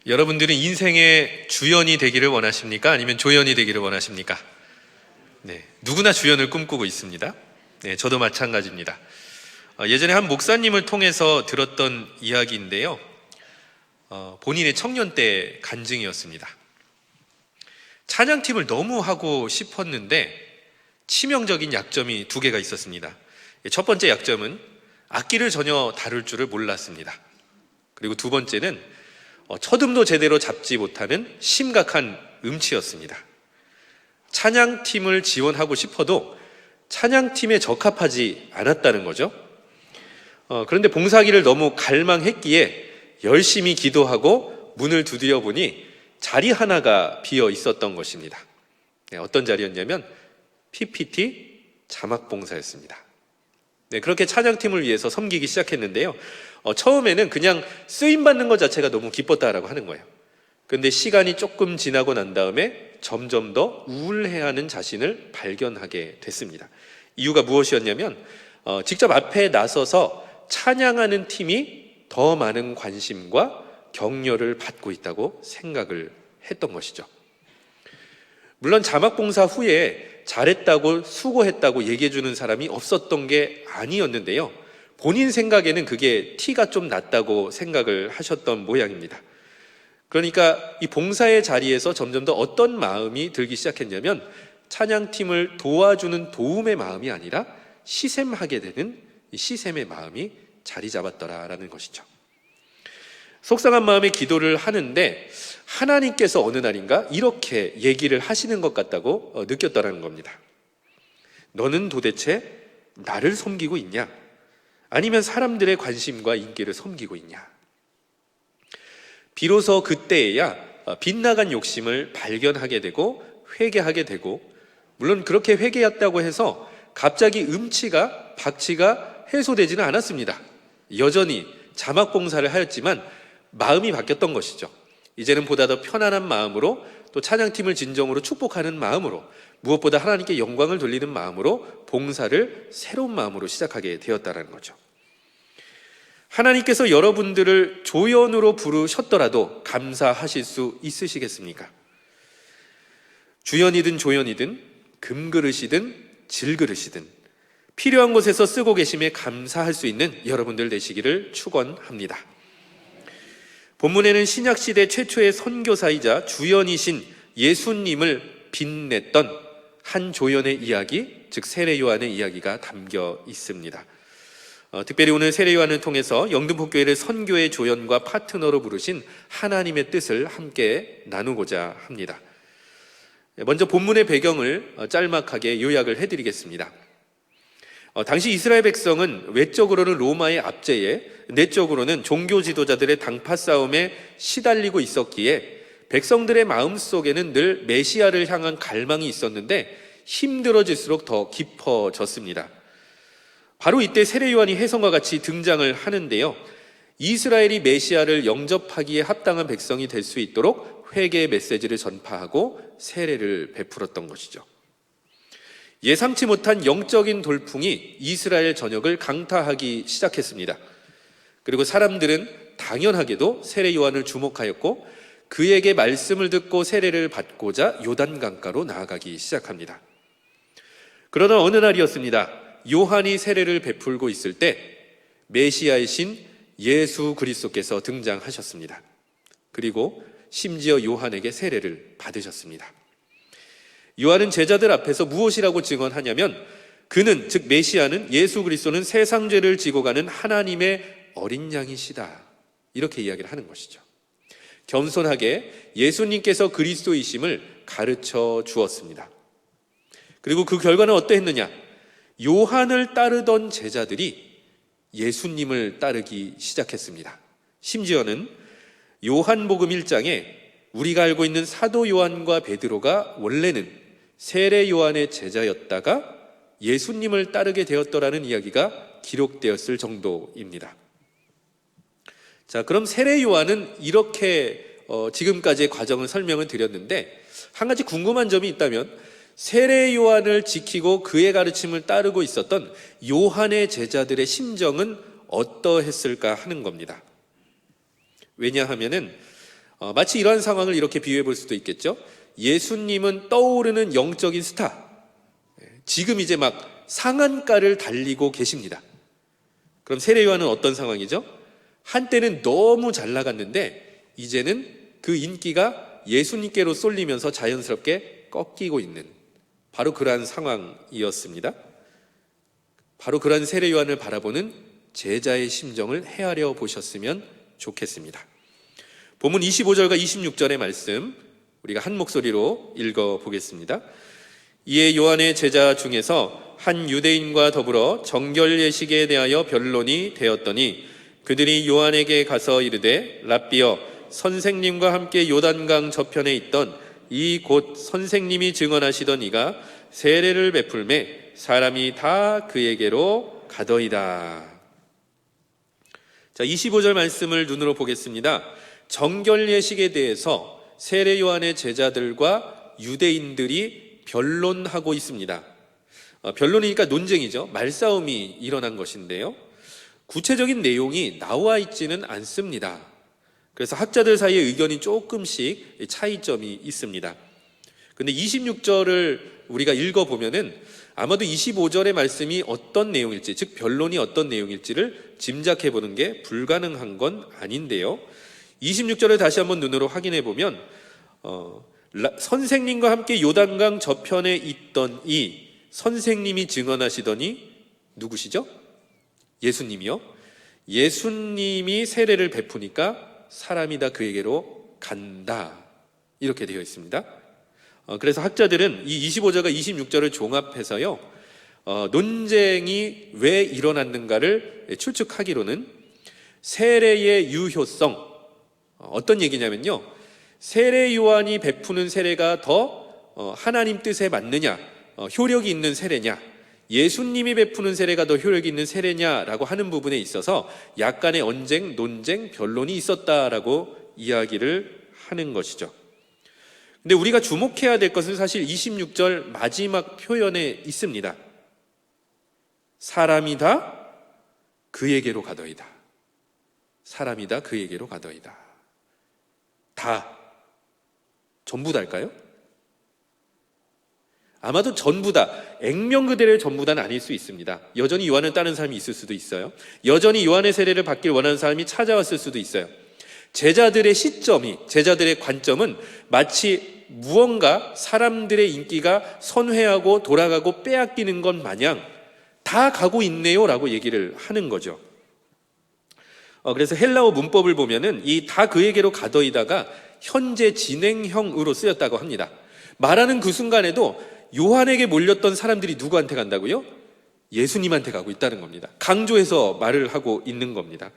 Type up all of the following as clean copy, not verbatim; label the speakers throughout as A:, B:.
A: 여러분들은 인생의 주연이 되기를 원하십니까? 아니면 조연이 되기를 원하십니까? 네, 누구나 주연을 꿈꾸고 있습니다. 네, 저도 마찬가지입니다. 예전에 한 목사님을 통해서 들었던 이야기인데요. 본인의 청년 때 간증이었습니다. 찬양팀을 너무 하고 싶었는데 치명적인 약점이 두 개가 있었습니다. 첫 번째 약점은 악기를 전혀 다룰 줄을 몰랐습니다. 그리고 두 번째는 첫음도 제대로 잡지 못하는 심각한 음치였습니다. 찬양팀을 지원하고 싶어도 찬양팀에 적합하지 않았다는 거죠. 그런데 봉사하기를 너무 갈망했기에 열심히 기도하고 문을 두드려 보니 자리 하나가 비어 있었던 것입니다. 어떤 자리였냐면 PPT 자막 봉사였습니다. 네, 그렇게 찬양팀을 위해서 섬기기 시작했는데요. 처음에는 그냥 쓰임받는 것 자체가 너무 기뻤다라고 하는 거예요. 그런데 시간이 조금 지나고 난 다음에 점점 더 우울해하는 자신을 발견하게 됐습니다. 이유가 무엇이었냐면 직접 앞에 나서서 찬양하는 팀이 더 많은 관심과 격려를 받고 있다고 생각을 했던 것이죠. 물론 자막 봉사 후에 잘했다고 수고했다고 얘기해주는 사람이 없었던 게 아니었는데요. 본인 생각에는 그게 티가 좀 났다고 생각을 하셨던 모양입니다. 그러니까 이 봉사의 자리에서 점점 더 어떤 마음이 들기 시작했냐면 찬양팀을 도와주는 도움의 마음이 아니라 시샘하게 되는 이 시샘의 마음이 자리 잡았더라라는 것이죠. 속상한 마음에 기도를 하는데 하나님께서 어느 날인가 이렇게 얘기를 하시는 것 같다고 느꼈더라는 겁니다. 너는 도대체 나를 섬기고 있냐? 아니면 사람들의 관심과 인기를 섬기고 있냐? 비로소 그때에야 빗나간 욕심을 발견하게 되고 회개하게 되고, 물론 그렇게 회개했다고 해서 갑자기 음치가 박치가 해소되지는 않았습니다. 여전히 자막 봉사를 하였지만 마음이 바뀌었던 것이죠. 이제는 보다 더 편안한 마음으로, 또 찬양팀을 진정으로 축복하는 마음으로, 무엇보다 하나님께 영광을 돌리는 마음으로 봉사를 새로운 마음으로 시작하게 되었다는 거죠. 하나님께서 여러분들을 조연으로 부르셨더라도 감사하실 수 있으시겠습니까? 주연이든 조연이든 금그릇이든 질그릇이든 필요한 곳에서 쓰고 계심에 감사할 수 있는 여러분들 되시기를 축원합니다. 본문에는 신약시대 최초의 선교사이자 주연이신 예수님을 빛냈던 한 조연의 이야기, 즉 세례 요한의 이야기가 담겨 있습니다. 특별히 오늘 세례 요한을 통해서 영등포교회를 선교의 조연과 파트너로 부르신 하나님의 뜻을 함께 나누고자 합니다. 먼저 본문의 배경을 짤막하게 요약을 해드리겠습니다. 당시 이스라엘 백성은 외적으로는 로마의 압제에, 내적으로는 종교 지도자들의 당파 싸움에 시달리고 있었기에 백성들의 마음속에는 늘 메시아를 향한 갈망이 있었는데 힘들어질수록 더 깊어졌습니다. 바로 이때 세례 요한이 혜성과 같이 등장을 하는데요. 이스라엘이 메시아를 영접하기에 합당한 백성이 될 수 있도록 회개의 메시지를 전파하고 세례를 베풀었던 것이죠. 예상치 못한 영적인 돌풍이 이스라엘 전역을 강타하기 시작했습니다. 그리고 사람들은 당연하게도 세례 요한을 주목하였고 그에게 말씀을 듣고 세례를 받고자 요단강가로 나아가기 시작합니다. 그러나 어느 날이었습니다. 요한이 세례를 베풀고 있을 때 메시아이신 예수 그리스도께서 등장하셨습니다. 그리고 심지어 요한에게 세례를 받으셨습니다. 요한은 제자들 앞에서 무엇이라고 증언하냐면 그는, 즉 메시아는, 예수 그리스도는 세상 죄를 지고 가는 하나님의 어린 양이시다, 이렇게 이야기를 하는 것이죠. 겸손하게 예수님께서 그리스도이심을 가르쳐 주었습니다. 그리고 그 결과는 어떠했느냐? 요한을 따르던 제자들이 예수님을 따르기 시작했습니다. 심지어는 요한복음 1장에 우리가 알고 있는 사도 요한과 베드로가 원래는 세례 요한의 제자였다가 예수님을 따르게 되었더라는 이야기가 기록되었을 정도입니다. 자, 그럼 세례 요한은 이렇게 지금까지의 과정을 설명을 드렸는데 한 가지 궁금한 점이 있다면 세례 요한을 지키고 그의 가르침을 따르고 있었던 요한의 제자들의 심정은 어떠했을까 하는 겁니다. 왜냐하면은 마치 이러한 상황을 이렇게 비유해 볼 수도 있겠죠. 예수님은 떠오르는 영적인 스타, 지금 이제 막 상한가를 달리고 계십니다. 그럼 세례 요한은 어떤 상황이죠? 한때는 너무 잘 나갔는데 이제는 그 인기가 예수님께로 쏠리면서 자연스럽게 꺾이고 있는 바로 그러한 상황이었습니다. 바로 그러한 세례 요한을 바라보는 제자의 심정을 헤아려 보셨으면 좋겠습니다. 본문 25절과 26절의 말씀 우리가 한 목소리로 읽어보겠습니다. 이에 요한의 제자 중에서 한 유대인과 더불어 정결 예식에 대하여 변론이 되었더니 그들이 요한에게 가서 이르되 랍비여 선생님과 함께 요단강 저편에 있던 이 곧 선생님이 증언하시던 이가 세례를 베풀매 사람이 다 그에게로 가더이다. 자, 25절 말씀을 눈으로 보겠습니다. 정결 예식에 대해서 세례 요한의 제자들과 유대인들이 변론하고 있습니다. 변론이니까 논쟁이죠. 말싸움이 일어난 것인데요. 구체적인 내용이 나와 있지는 않습니다. 그래서 학자들 사이에 의견이 조금씩 차이점이 있습니다. 근데 26절을 우리가 읽어보면은 아마도 25절의 말씀이 어떤 내용일지, 즉 변론이 어떤 내용일지를 짐작해 보는 게 불가능한 건 아닌데요. 26절을 다시 한번 눈으로 확인해 보면 선생님과 함께 요단강 저편에 있던 이 선생님이 증언하시더니 누구시죠? 예수님이요. 예수님이 세례를 베푸니까 사람이 다 그에게로 간다. 이렇게 되어 있습니다. 그래서 학자들은 이 25절과 26절을 종합해서요, 논쟁이 왜 일어났는가를 추측하기로는 세례의 유효성, 어떤 얘기냐면요, 세례 요한이 베푸는 세례가 더 하나님 뜻에 맞느냐, 효력이 있는 세례냐, 예수님이 베푸는 세례가 더 효력이 있는 세례냐라고 하는 부분에 있어서 약간의 언쟁, 논쟁, 변론이 있었다라고 이야기를 하는 것이죠. 근데 우리가 주목해야 될 것은 사실 26절 마지막 표현에 있습니다. 사람이 다 그에게로 가더이다. 사람이 다 그에게로 가더이다. 다, 전부 다일까요? 아마도 전부 다, 액면 그대로의 전부 다는 아닐 수 있습니다. 여전히 요한을 따르는 사람이 있을 수도 있어요. 여전히 요한의 세례를 받길 원하는 사람이 찾아왔을 수도 있어요. 제자들의 시점이, 제자들의 관점은 마치 무언가 사람들의 인기가 선회하고 돌아가고 빼앗기는 것 마냥 다 가고 있네요 라고 얘기를 하는 거죠. 그래서 헬라어 문법을 보면은 이 다 그에게로 가더이다가 현재 진행형으로 쓰였다고 합니다. 말하는 그 순간에도 요한에게 몰렸던 사람들이 누구한테 간다고요? 예수님한테 가고 있다는 겁니다. 강조해서 말을 하고 있는 겁니다.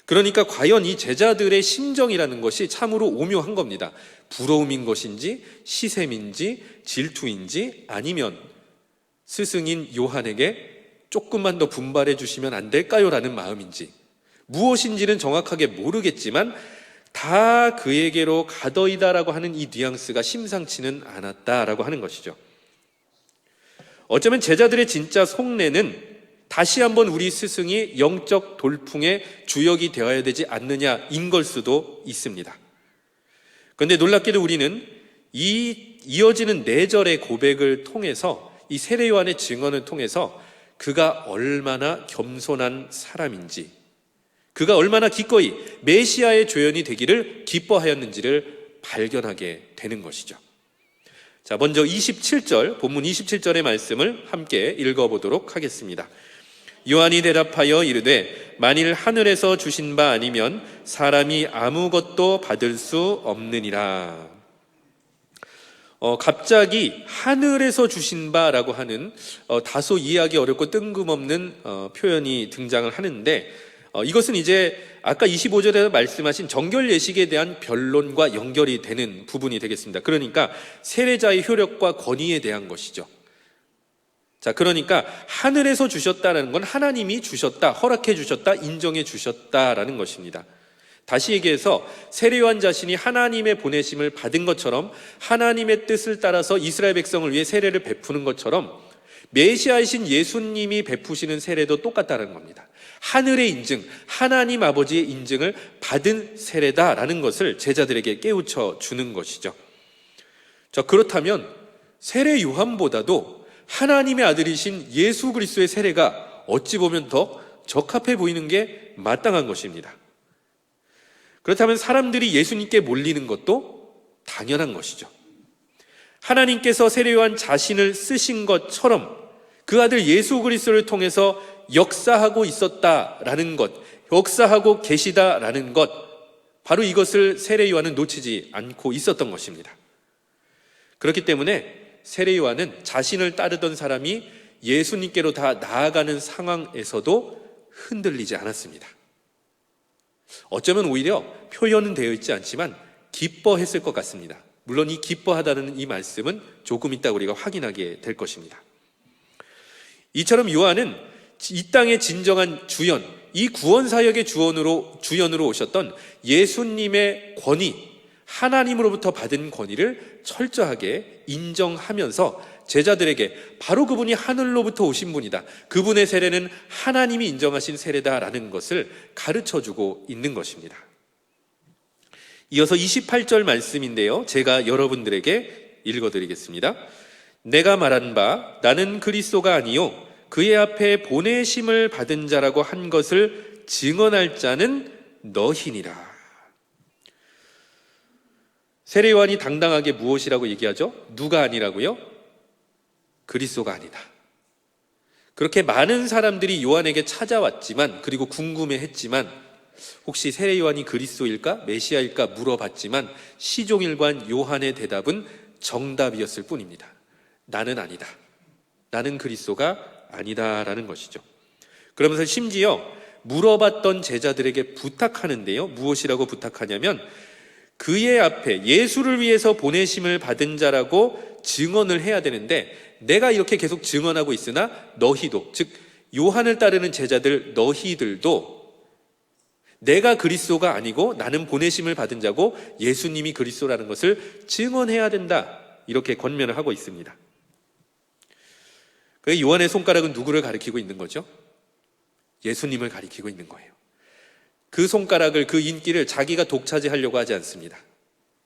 A: 그러니까 과연 이 제자들의 심정이라는 것이 참으로 오묘한 겁니다. 부러움인 것인지, 시샘인지, 질투인지, 아니면 스승인 요한에게 조금만 더 분발해 주시면 안 될까요? 라는 마음인지, 무엇인지는 정확하게 모르겠지만 다 그에게로 가더이다라고 하는 이 뉘앙스가 심상치는 않았다라고 하는 것이죠. 어쩌면 제자들의 진짜 속내는 다시 한번 우리 스승이 영적 돌풍의 주역이 되어야 되지 않느냐인 걸 수도 있습니다. 그런데 놀랍게도 우리는 이 이어지는 4절의 고백을 통해서, 이 세례 요한의 증언을 통해서 그가 얼마나 겸손한 사람인지, 그가 얼마나 기꺼이 메시아의 조연이 되기를 기뻐하였는지를 발견하게 되는 것이죠. 자, 먼저 27절, 본문 27절의 말씀을 함께 읽어보도록 하겠습니다. 요한이 대답하여 이르되 만일 하늘에서 주신 바 아니면 사람이 아무것도 받을 수 없느니라. 갑자기 하늘에서 주신 바라고 하는 다소 이해하기 어렵고 뜬금없는 표현이 등장을 하는데, 이것은 이제 아까 25절에서 말씀하신 정결 예식에 대한 변론과 연결이 되는 부분이 되겠습니다. 그러니까 세례자의 효력과 권위에 대한 것이죠. 자, 그러니까 하늘에서 주셨다는 건 하나님이 주셨다, 허락해 주셨다, 인정해 주셨다라는 것입니다. 다시 얘기해서 세례 요한 자신이 하나님의 보내심을 받은 것처럼 하나님의 뜻을 따라서 이스라엘 백성을 위해 세례를 베푸는 것처럼 메시아이신 예수님이 베푸시는 세례도 똑같다는 겁니다. 하늘의 인증, 하나님 아버지의 인증을 받은 세례다라는 것을 제자들에게 깨우쳐 주는 것이죠. 자, 그렇다면 세례 요한보다도 하나님의 아들이신 예수 그리스도의 세례가 어찌 보면 더 적합해 보이는 게 마땅한 것입니다. 그렇다면 사람들이 예수님께 몰리는 것도 당연한 것이죠. 하나님께서 세례 요한 자신을 쓰신 것처럼 그 아들 예수 그리스도를 통해서 역사하고 있었다라는 것, 역사하고 계시다라는 것, 바로 이것을 세례 요한은 놓치지 않고 있었던 것입니다. 그렇기 때문에 세례 요한은 자신을 따르던 사람이 예수님께로 다 나아가는 상황에서도 흔들리지 않았습니다. 어쩌면 오히려 표현은 되어 있지 않지만 기뻐했을 것 같습니다. 물론 이 기뻐하다는 이 말씀은 조금 이따 우리가 확인하게 될 것입니다. 이처럼 요한은 이 땅의 진정한 주연, 이 구원사역의 주연으로 오셨던 예수님의 권위, 하나님으로부터 받은 권위를 철저하게 인정하면서 제자들에게 바로 그분이 하늘로부터 오신 분이다, 그분의 세례는 하나님이 인정하신 세례다라는 것을 가르쳐주고 있는 것입니다. 이어서 28절 말씀인데요, 제가 여러분들에게 읽어드리겠습니다. 내가 말한 바 나는 그리스도가 아니요 그의 앞에 보내심을 받은 자라고 한 것을 증언할 자는 너희니라. 세례 요한이 당당하게 무엇이라고 얘기하죠? 누가 아니라고요? 그리스도가 아니다. 그렇게 많은 사람들이 요한에게 찾아왔지만, 그리고 궁금해했지만, 혹시 세례 요한이 그리스도일까? 메시아일까? 물어봤지만 시종일관 요한의 대답은 정답이었을 뿐입니다. 나는 아니다. 나는 그리스도가 아니다라는 것이죠. 그러면서 심지어 물어봤던 제자들에게 부탁하는데요, 무엇이라고 부탁하냐면 그의 앞에 예수를 위해서 보내심을 받은 자라고 증언을 해야 되는데, 내가 이렇게 계속 증언하고 있으나 너희도, 즉 요한을 따르는 제자들 너희들도 내가 그리스도가 아니고 나는 보내심을 받은 자고 예수님이 그리스도라는 것을 증언해야 된다, 이렇게 권면을 하고 있습니다. 그 요한의 손가락은 누구를 가리키고 있는 거죠? 예수님을 가리키고 있는 거예요. 그 손가락을, 그 인기를 자기가 독차지하려고 하지 않습니다.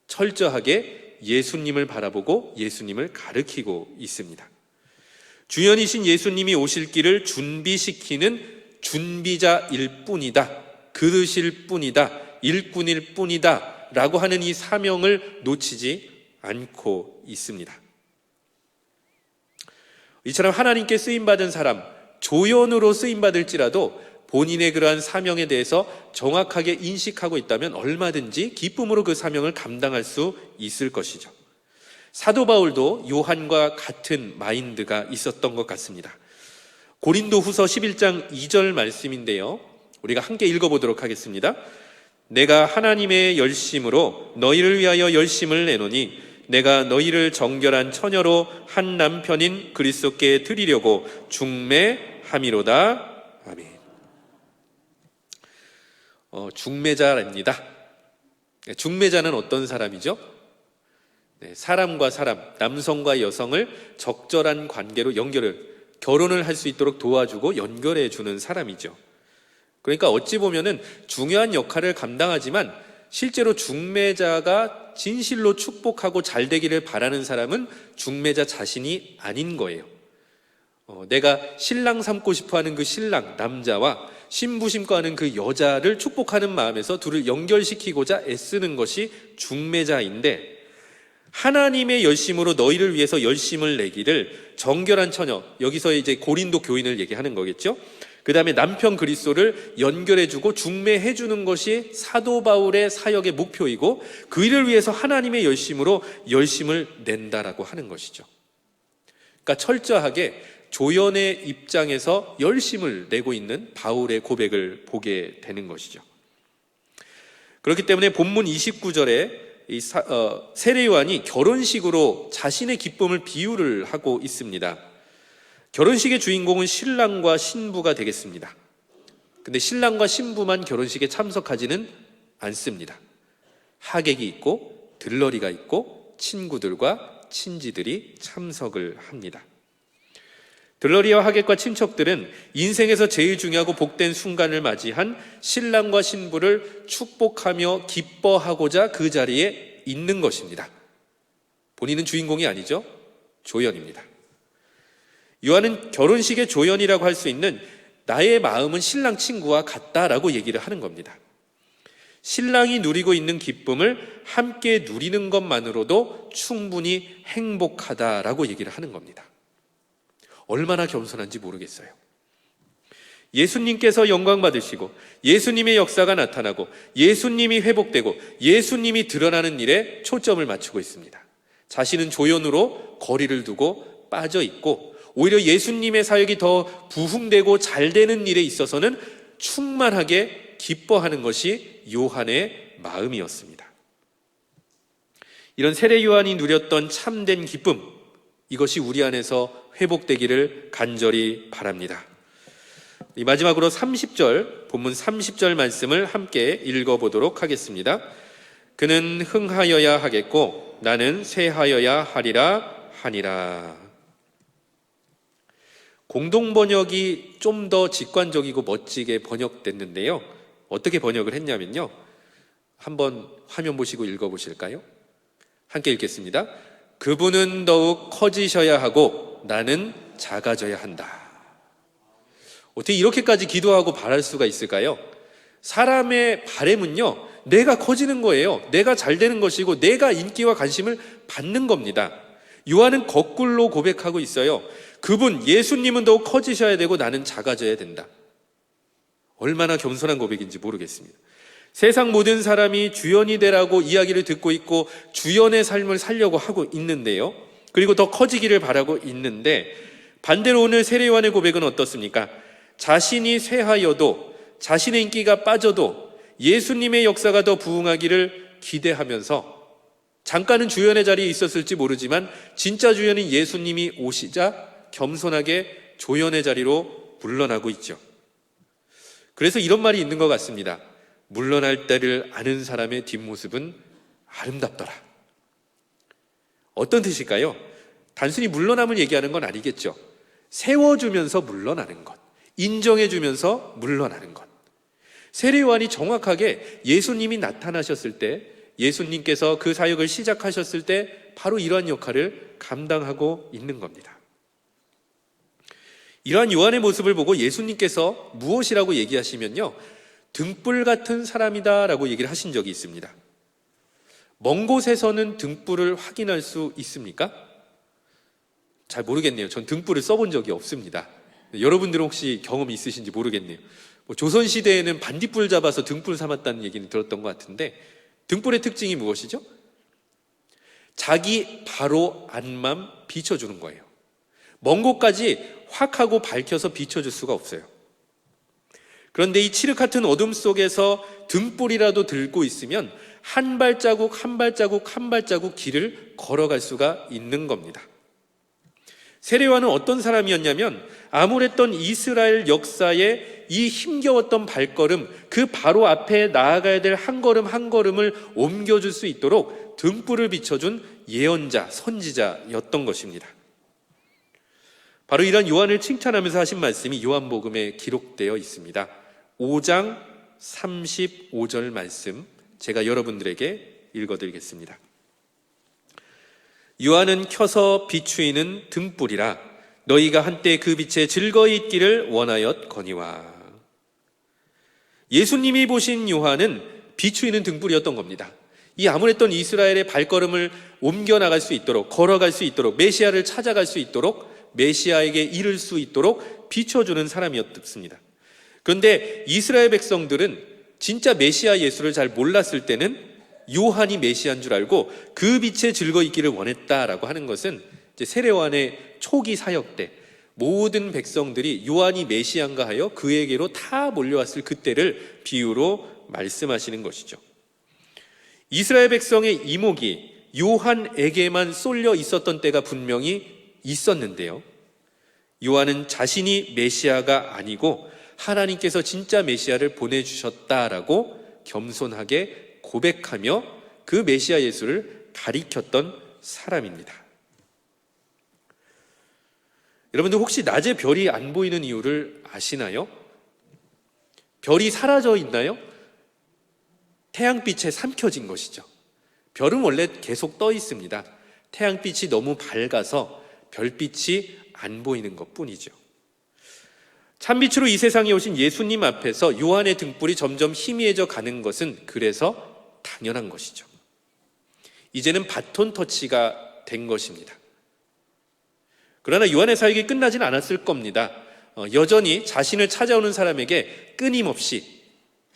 A: 철저하게 예수님을 바라보고 예수님을 가리키고 있습니다. 주연이신 예수님이 오실 길을 준비시키는 준비자일 뿐이다, 그릇일 뿐이다, 일꾼일 뿐이다 라고 하는 이 사명을 놓치지 않고 있습니다. 이처럼 하나님께 쓰임받은 사람, 조연으로 쓰임받을지라도 본인의 그러한 사명에 대해서 정확하게 인식하고 있다면 얼마든지 기쁨으로 그 사명을 감당할 수 있을 것이죠. 사도 바울도 요한과 같은 마인드가 있었던 것 같습니다. 고린도 후서 11장 2절 말씀인데요, 우리가 함께 읽어보도록 하겠습니다. 내가 하나님의 열심으로 너희를 위하여 열심을 내노니 내가 너희를 정결한 처녀로 한 남편인 그리스도께 드리려고 중매함이로다. 아멘. 중매자입니다. 중매자는 어떤 사람이죠? 사람과 사람, 남성과 여성을 적절한 관계로 결혼을 할 수 있도록 도와주고 연결해 주는 사람이죠. 그러니까 어찌 보면은 중요한 역할을 감당하지만 실제로 중매자가 진실로 축복하고 잘 되기를 바라는 사람은 중매자 자신이 아닌 거예요. 내가 신랑 삼고 싶어하는 그 신랑 남자와 신부 심고하는 그 여자를 축복하는 마음에서 둘을 연결시키고자 애쓰는 것이 중매자인데, 하나님의 열심으로 너희를 위해서 열심을 내기를 정결한 처녀, 여기서 이제 고린도 교인을 얘기하는 거겠죠. 그 다음에 남편 그리스도를 연결해주고 중매해주는 것이 사도 바울의 사역의 목표이고, 그 일을 위해서 하나님의 열심으로 열심을 낸다라고 하는 것이죠. 그러니까 철저하게 조연의 입장에서 열심을 내고 있는 바울의 고백을 보게 되는 것이죠. 그렇기 때문에 본문 29절에 세례 요한이 결혼식으로 자신의 기쁨을 비유를 하고 있습니다. 결혼식의 주인공은 신랑과 신부가 되겠습니다. 근데 신랑과 신부만 결혼식에 참석하지는 않습니다. 하객이 있고 들러리가 있고 친구들과 친지들이 참석을 합니다. 들러리와 하객과 친척들은 인생에서 제일 중요하고 복된 순간을 맞이한 신랑과 신부를 축복하며 기뻐하고자 그 자리에 있는 것입니다. 본인은 주인공이 아니죠. 조연입니다. 요한은 결혼식의 조연이라고 할 수 있는 나의 마음은 신랑 친구와 같다라고 얘기를 하는 겁니다. 신랑이 누리고 있는 기쁨을 함께 누리는 것만으로도 충분히 행복하다라고 얘기를 하는 겁니다. 얼마나 겸손한지 모르겠어요. 예수님께서 영광 받으시고 예수님의 역사가 나타나고 예수님이 회복되고 예수님이 드러나는 일에 초점을 맞추고 있습니다. 자신은 조연으로 거리를 두고 빠져 있고 오히려 예수님의 사역이 더 부흥되고 잘 되는 일에 있어서는 충만하게 기뻐하는 것이 요한의 마음이었습니다. 이런 세례 요한이 누렸던 참된 기쁨, 이것이 우리 안에서 회복되기를 간절히 바랍니다. 마지막으로 30절, 본문 30절 말씀을 함께 읽어보도록 하겠습니다. 그는 흥하여야 하겠고 나는 쇠하여야 하리라 하니라. 공동번역이 좀 더 직관적이고 멋지게 번역됐는데요. 어떻게 번역을 했냐면요. 한번 화면 보시고 읽어보실까요? 함께 읽겠습니다. 그분은 더욱 커지셔야 하고 나는 작아져야 한다. 어떻게 이렇게까지 기도하고 바랄 수가 있을까요? 사람의 바람은요, 내가 커지는 거예요. 내가 잘 되는 것이고 내가 인기와 관심을 받는 겁니다. 요한은 거꾸로 고백하고 있어요. 그분, 예수님은 더욱 커지셔야 되고 나는 작아져야 된다. 얼마나 겸손한 고백인지 모르겠습니다. 세상 모든 사람이 주연이 되라고 이야기를 듣고 있고 주연의 삶을 살려고 하고 있는데요. 그리고 더 커지기를 바라고 있는데 반대로 오늘 세례 요한의 고백은 어떻습니까? 자신이 쇠하여도 자신의 인기가 빠져도 예수님의 역사가 더 부흥하기를 기대하면서 잠깐은 주연의 자리에 있었을지 모르지만 진짜 주연인 예수님이 오시자 겸손하게 조연의 자리로 물러나고 있죠. 그래서 이런 말이 있는 것 같습니다. 물러날 때를 아는 사람의 뒷모습은 아름답더라. 어떤 뜻일까요? 단순히 물러남을 얘기하는 건 아니겠죠. 세워주면서 물러나는 것, 인정해주면서 물러나는 것. 세례 요한이 정확하게 예수님이 나타나셨을 때, 예수님께서 그 사역을 시작하셨을 때 바로 이러한 역할을 감당하고 있는 겁니다. 이러한 요한의 모습을 보고 예수님께서 무엇이라고 얘기하시면요, 등불 같은 사람이다 라고 얘기를 하신 적이 있습니다. 먼 곳에서는 등불을 확인할 수 있습니까? 잘 모르겠네요. 전 등불을 써본 적이 없습니다. 여러분들은 혹시 경험이 있으신지 모르겠네요. 조선시대에는 반딧불 잡아서 등불 삼았다는 얘기는 들었던 것 같은데, 등불의 특징이 무엇이죠? 자기 바로 앞만 비춰주는 거예요. 먼 곳까지 확 하고 밝혀서 비춰줄 수가 없어요. 그런데 이 칠흑 같은 어둠 속에서 등불이라도 들고 있으면 한 발자국 한 발자국 한 발자국 길을 걸어갈 수가 있는 겁니다. 세례 요한은 어떤 사람이었냐면 암울했던 이스라엘 역사에 이 힘겨웠던 발걸음, 그 바로 앞에 나아가야 될 한 걸음 한 걸음을 옮겨줄 수 있도록 등불을 비춰준 예언자, 선지자였던 것입니다. 바로 이런 요한을 칭찬하면서 하신 말씀이 요한복음에 기록되어 있습니다. 5장 35절 말씀, 제가 여러분들에게 읽어드리겠습니다. 요한은 켜서 비추이는 등불이라 너희가 한때 그 빛에 즐거이 있기를 원하였거니와. 예수님이 보신 요한은 비추이는 등불이었던 겁니다. 이 암울했던 이스라엘의 발걸음을 옮겨나갈 수 있도록, 걸어갈 수 있도록, 메시아를 찾아갈 수 있도록, 메시아에게 이를 수 있도록 비춰주는 사람이었습니다. 그런데 이스라엘 백성들은 진짜 메시아 예수를 잘 몰랐을 때는 요한이 메시아인 줄 알고 그 빛에 즐거이 있기를 원했다라고 하는 것은 이제 세례 요한의 초기 사역 때 모든 백성들이 요한이 메시아인가 하여 그에게로 다 몰려왔을 그때를 비유로 말씀하시는 것이죠. 이스라엘 백성의 이목이 요한에게만 쏠려 있었던 때가 분명히 있었는데요. 요한은 자신이 메시아가 아니고 하나님께서 진짜 메시아를 보내주셨다라고 겸손하게 고백하며 그 메시아 예수를 가리켰던 사람입니다. 여러분들 혹시 낮에 별이 안 보이는 이유를 아시나요? 별이 사라져 있나요? 태양빛에 삼켜진 것이죠. 별은 원래 계속 떠 있습니다. 태양빛이 너무 밝아서 별빛이 안 보이는 것뿐이죠. 참빛으로 이 세상에 오신 예수님 앞에서 요한의 등불이 점점 희미해져 가는 것은 그래서 당연한 것이죠. 이제는 바톤 터치가 된 것입니다. 그러나 요한의 사역이 끝나진 않았을 겁니다. 여전히 자신을 찾아오는 사람에게 끊임없이,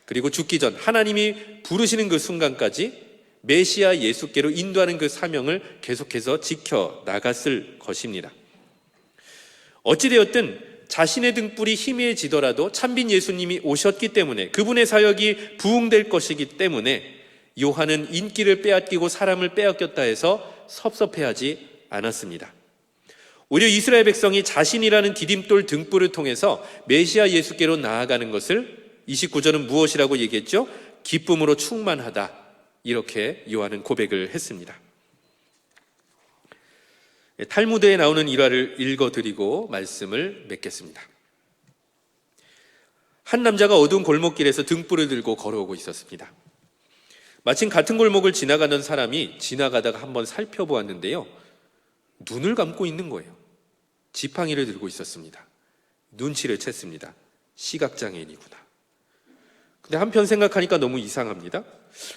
A: 그리고 죽기 전 하나님이 부르시는 그 순간까지 메시아 예수께로 인도하는 그 사명을 계속해서 지켜나갔을 것입니다. 어찌되었든 자신의 등불이 희미해지더라도 참빈 예수님이 오셨기 때문에, 그분의 사역이 부흥될 것이기 때문에 요한은 인기를 빼앗기고 사람을 빼앗겼다 해서 섭섭해하지 않았습니다. 오히려 이스라엘 백성이 자신이라는 디딤돌 등불을 통해서 메시아 예수께로 나아가는 것을 29절은 무엇이라고 얘기했죠? 기쁨으로 충만하다, 이렇게 요한은 고백을 했습니다. 탈무드에 나오는 일화를 읽어드리고 말씀을 맺겠습니다. 한 남자가 어두운 골목길에서 등불을 들고 걸어오고 있었습니다. 마침 같은 골목을 지나가던 사람이 지나가다가 한번 살펴보았는데요, 눈을 감고 있는 거예요. 지팡이를 들고 있었습니다. 눈치를 챘습니다. 시각장애인이구나. 근데 한편 생각하니까 너무 이상합니다.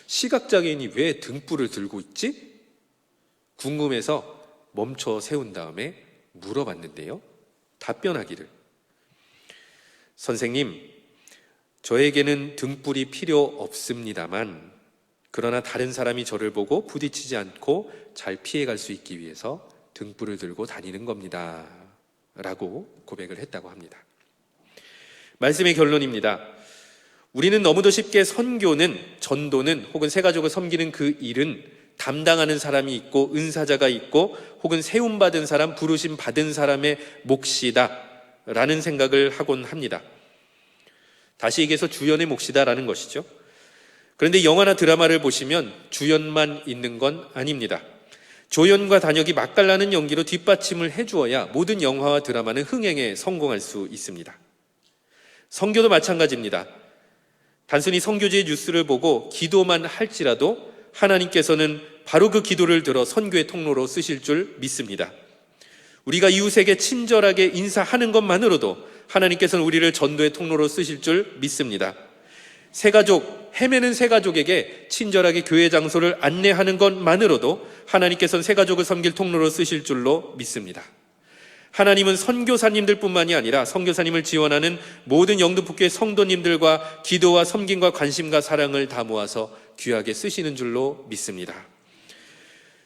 A: 시각장애인이 왜 등불을 들고 있지? 궁금해서 멈춰 세운 다음에 물어봤는데요, 답변하기를, 선생님, 저에게는 등불이 필요 없습니다만, 그러나 다른 사람이 저를 보고 부딪히지 않고 잘 피해갈 수 있기 위해서 등불을 들고 다니는 겁니다, 라고 고백을 했다고 합니다. 말씀의 결론입니다. 우리는 너무도 쉽게 선교는, 전도는, 혹은 새가족을 섬기는 그 일은 담당하는 사람이 있고 은사자가 있고 혹은 세움받은 사람, 부르심 받은 사람의 몫이다 라는 생각을 하곤 합니다. 다시 얘기해서 주연의 몫이다라는 것이죠. 그런데 영화나 드라마를 보시면 주연만 있는 건 아닙니다. 조연과 단역이 맛깔나는 연기로 뒷받침을 해주어야 모든 영화와 드라마는 흥행에 성공할 수 있습니다. 선교도 마찬가지입니다. 단순히 선교지의 뉴스를 보고 기도만 할지라도 하나님께서는 바로 그 기도를 들어 선교의 통로로 쓰실 줄 믿습니다. 우리가 이웃에게 친절하게 인사하는 것만으로도 하나님께서는 우리를 전도의 통로로 쓰실 줄 믿습니다. 새가족, 헤매는 새가족에게 친절하게 교회 장소를 안내하는 것만으로도 하나님께서는 새가족을 섬길 통로로 쓰실 줄로 믿습니다. 하나님은 선교사님들 뿐만이 아니라 선교사님을 지원하는 모든 영등포교회 성도님들과 기도와 섬김과 관심과 사랑을 다 모아서 귀하게 쓰시는 줄로 믿습니다.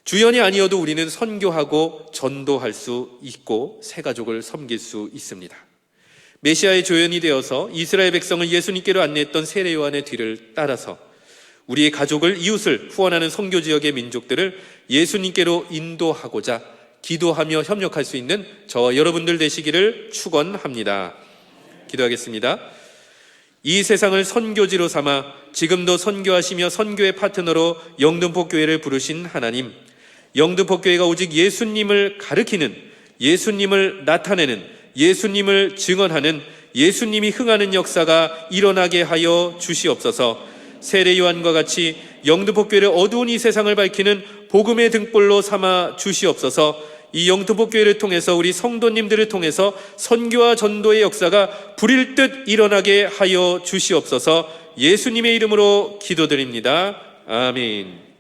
A: 주연이 아니어도 우리는 선교하고 전도할 수 있고 새가족을 섬길 수 있습니다. 메시아의 조연이 되어서 이스라엘 백성을 예수님께로 안내했던 세례 요한의 뒤를 따라서 우리의 가족을, 이웃을 후원하는 선교 지역의 민족들을 예수님께로 인도하고자 기도하며 협력할 수 있는 저와 여러분들 되시기를 축원합니다. 기도하겠습니다. 이 세상을 선교지로 삼아 지금도 선교하시며 선교의 파트너로 영등포교회를 부르신 하나님, 영등포교회가 오직 예수님을 가르치는, 예수님을 나타내는, 예수님을 증언하는, 예수님이 흥하는 역사가 일어나게 하여 주시옵소서. 세례 요한과 같이 영등포교회를 어두운 이 세상을 밝히는 복음의 등불로 삼아 주시옵소서. 이 영등포교회를 통해서 우리 성도님들을 통해서 선교와 전도의 역사가 불일 듯 일어나게 하여 주시옵소서. 예수님의 이름으로 기도드립니다. 아멘.